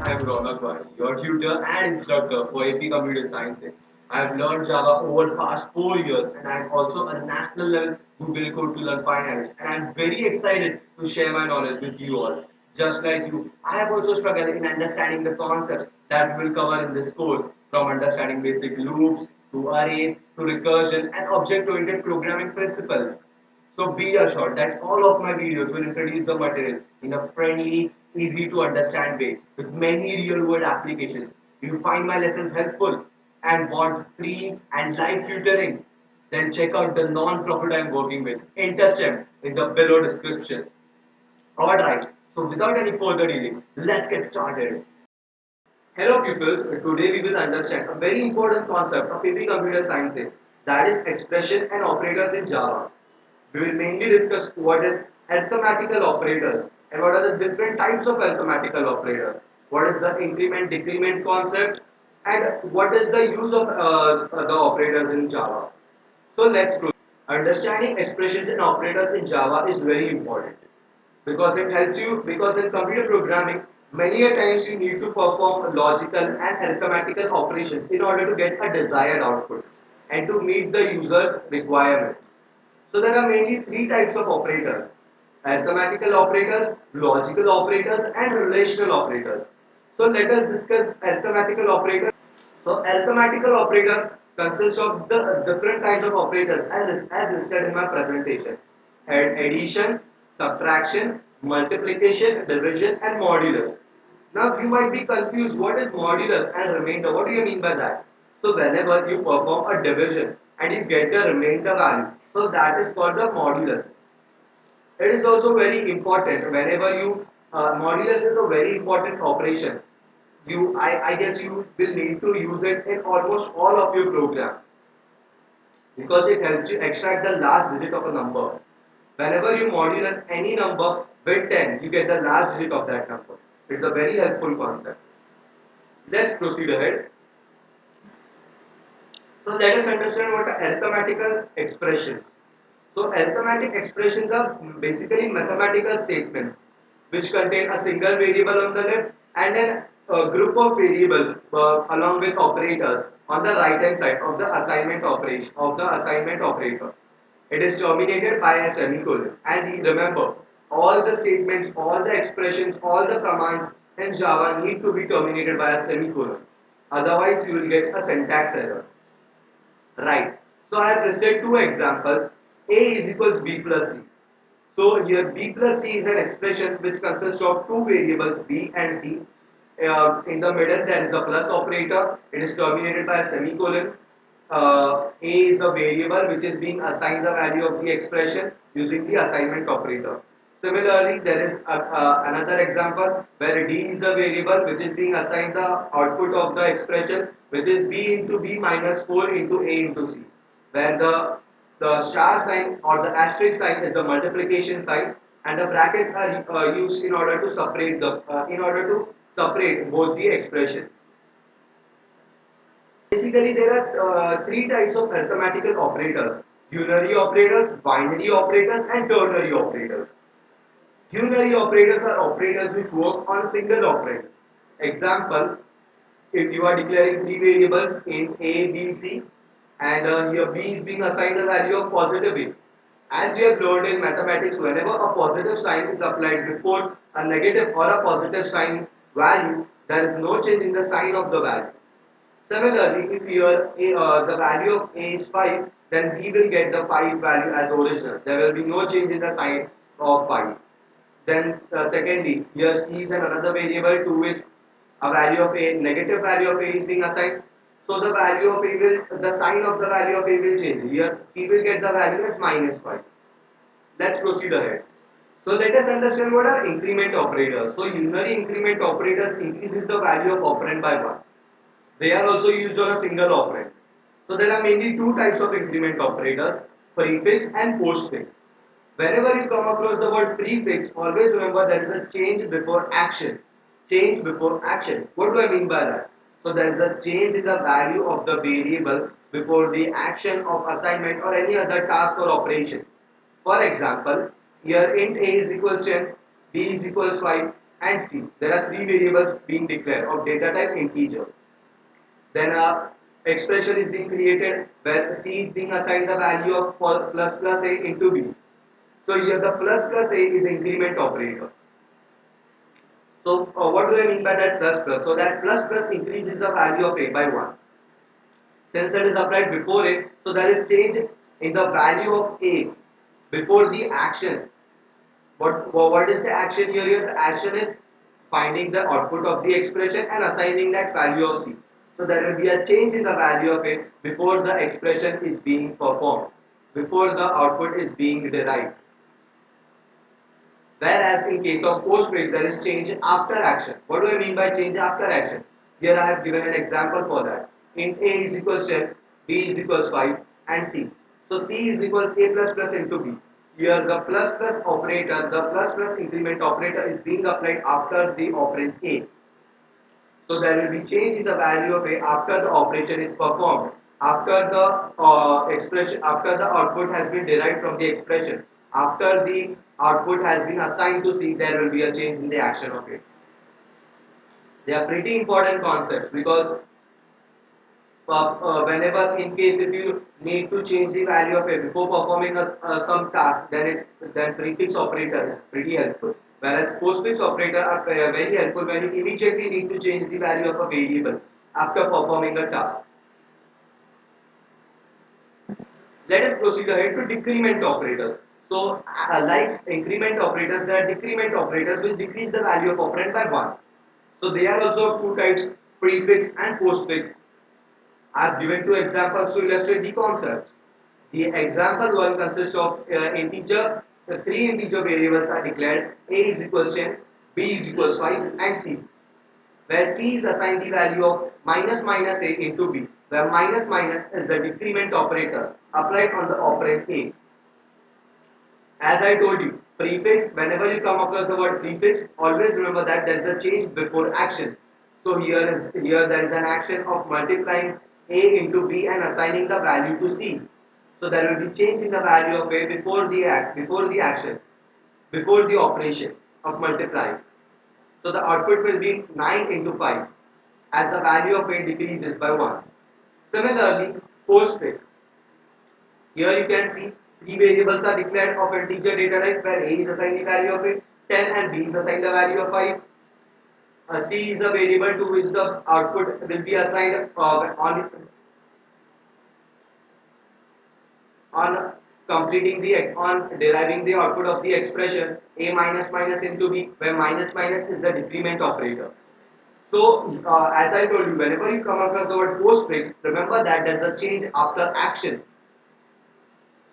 I am Ronak Wani, your tutor and instructor for AP Computer Science. I have learned Java over the past 4 years and I am also a national level Google Code to Learn finalist. And I am very excited to share my knowledge with you all. Just like you, I have also struggled in understanding the concepts that we will cover in this course, from understanding basic loops to arrays to recursion and object-oriented programming principles. So be assured that all of my videos will introduce the material in a friendly, easy to understand way with many real world applications. If you find my lessons helpful and want free and live tutoring, then check out the non-profit I'm working with, InterSTEM, in the below description. Alright, so without any further delay, let's get started. Hello pupils, today we will understand a very important concept of AP Computer Science, that is expression and operators in Java. We will mainly discuss what is arithmetical operators and what are the different types of arithmetical operators. What is the increment decrement concept and what is the use of the operators in Java. So let's proceed. Understanding expressions and operators in Java is very important because it helps you, because in computer programming many a times you need to perform logical and arithmetical operations in order to get a desired output and to meet the user's requirements. So there are mainly three types of operators: arithmetical operators, logical operators and relational operators. So let us discuss arithmetical operators. So arithmetical operators consist of the different kinds of operators as listed in my presentation. Addition, subtraction, multiplication, division and modulus. Now you might be confused, what is modulus and remainder? What do you mean by that? So whenever you perform a division and you get the remainder value, so that is called the modulus. It is also very important whenever you modulus is a very important operation. I guess you will need to use it in almost all of your programs because it helps you extract the last digit of a number. Whenever you modulus any number with 10, you get the last digit of that number. It's a very helpful concept. Let's proceed ahead. So let us understand what are arithmetical expressions. So arithmetic expressions are basically mathematical statements which contain a single variable on the left and then a group of variables along with operators on the right hand side of the assignment operation of the assignment operator. It is terminated by a semicolon. And remember, all the statements, all the expressions, all the commands in Java need to be terminated by a semicolon. Otherwise, you will get a syntax error. Right. So I have listed two examples. A is equals B plus C. So here B plus C is an expression which consists of two variables B and C. In the middle there is a plus operator. It is terminated by a semicolon. A is a variable which is being assigned the value of the expression using the assignment operator. Similarly, there is another example where D is a variable which is being assigned the output of the expression, which is B into B minus 4 into A into C, where the star sign or the asterisk sign is the multiplication sign and the brackets are used in order to separate both the expressions. Basically, there are three types of arithmetical operators: unary operators, binary operators, and ternary operators. Unary operators are operators which work on a single operator. Example: if you are declaring three variables in A, B, C, and here B is being assigned a value of positive A. As you have learned in mathematics, whenever a positive sign is applied before a negative or a positive sign value, there is no change in the sign of the value. Similarly, if here the value of A is 5, then we will get the 5 value as original. There will be no change in the sign of 5. Then secondly, here C is another variable to which a value of A, negative value of A is being assigned. So the value of A will, the sign of the value of A will change. Here C will get the value as minus 5. Let's proceed ahead. So let us understand what are increment operators. So unary increment operators increases the value of operand by 1. They are also used on a single operand. So there are mainly two types of increment operators: prefix and postfix. Whenever you come across the word prefix, always remember there is a change before action. Change before action. What do I mean by that? So there is a change in the value of the variable before the action of assignment or any other task or operation. For example, here int a is equals 10, b is equals 5. and C. There are three variables being declared of data type integer. Then a expression is being created where C is being assigned the value of plus plus A into B. So here the plus plus A is increment operator. So what do I mean by that plus plus? So that plus plus increases the value of A by 1. Since it is applied before A, so there is change in the value of A before the action. What is the action here? Here the action is finding the output of the expression and assigning that value of C. So there will be a change in the value of A before the expression is being performed, before the output is being derived. Whereas in case of postfix, there is change after action. What do I mean by change after action? Here I have given an example for that. In A is equals 10, B is equals 5, and C. So C is equals A plus plus into B. Here the plus plus operator, the plus plus increment operator is being applied after the operand A. So there will be change in the value of A after the operation is performed, after the expression, after the output has been derived from the expression, after the output has been assigned to C, there will be a change in the action of it. They are pretty important concepts because whenever in case if you need to change the value of A before performing some task, then prefix operator is pretty helpful. Whereas postfix operator are very helpful when you immediately need to change the value of a variable after performing a task. Let us proceed ahead to decrement operators. So, like increment operators, there are decrement operators which decrease the value of operand by 1. So, they are also of two types, prefix and postfix. I have given two examples to illustrate the concepts. The example one consists of three integer variables are declared, A is equals 10, B is equals 5 and C, where C is assigned the value of minus minus A into B, where minus minus is the decrement operator applied on the operand A. As I told you, prefix, whenever you come across the word prefix, always remember that there is a change before action. So here there is an action of multiplying A into B and assigning the value to C. So there will be change in the value of A before the action, before the operation of multiplying. So the output will be 9 into 5 as the value of A decreases by 1. Similarly, postfix. Here you can see three variables are declared of integer data type where A is assigned the value of it, 10 and B is assigned the value of 5. C is a variable to which the output will be assigned on completing the on deriving the output of the expression A minus minus into B, where minus minus is the decrement operator. So as I told you, whenever you come across the word postfix, remember that there is a change after action.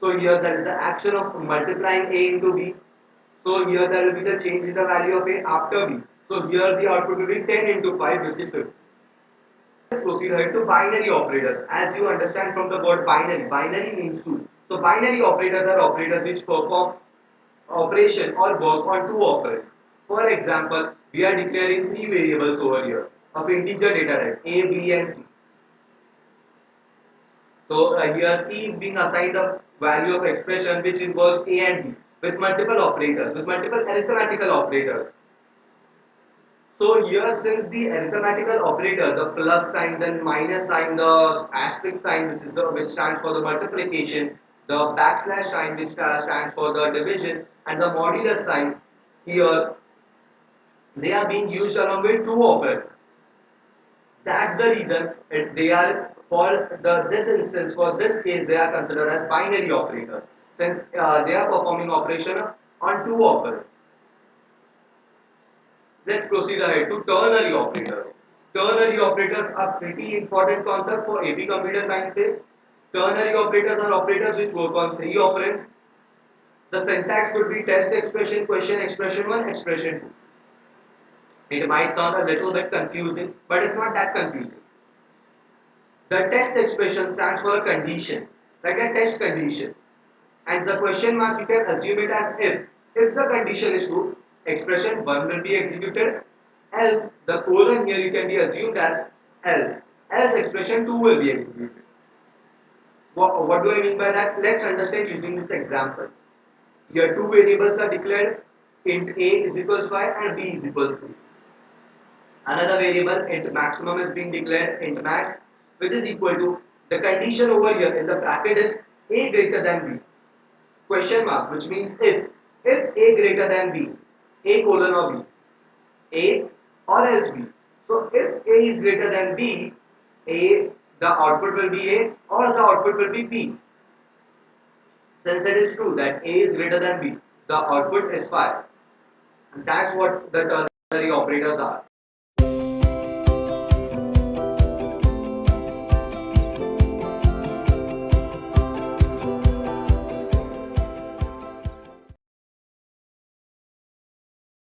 So here there is the action of multiplying A into B. So here there will be the change in the value of A after B. So here the output will be 10 into 5, which is 50. Let's proceed ahead to binary operators. As you understand from the word binary, binary means two. So binary operators are operators which perform operation or work on two operands. For example, we are declaring three variables over here of integer data type A, B and C. So here C is being assigned a value of expression which involves A and B with multiple operators, with multiple arithmetical operators. So here since the arithmetical operator, the plus sign, then minus sign, the asterisk sign which stands for the multiplication, the backslash sign which stands for the division, and the modulus sign here they are being used along with two operands. That's the reason they are for this instance, for this case, they are considered as binary operators since they are performing operation on two operands. Let's proceed ahead to ternary operators. Ternary operators are pretty important concept for AP computer science. Ternary operators are operators which work on three operands. The syntax could be test expression, question expression 1, expression 2. It might sound a little bit confusing, but it's not that confusing. The test expression stands for a condition, like a test condition. And the question mark you can assume it as if. If the condition is true, expression 1 will be executed, else the colon here you can be assumed as else. Else expression 2 will be executed. What do I mean by that? Let's understand using this example. Here two variables are declared int a is equals 5 and b is equals 3. Another variable int maximum is being declared, int max, which is equal to the condition over here in the bracket is a greater than b, question mark, which means if a greater than b, a colon or b, a or else b. So if a is greater than b, a, the output will be a or the output will be b. Since it is true that a is greater than b, the output is 5. And that's what the ternary operators are.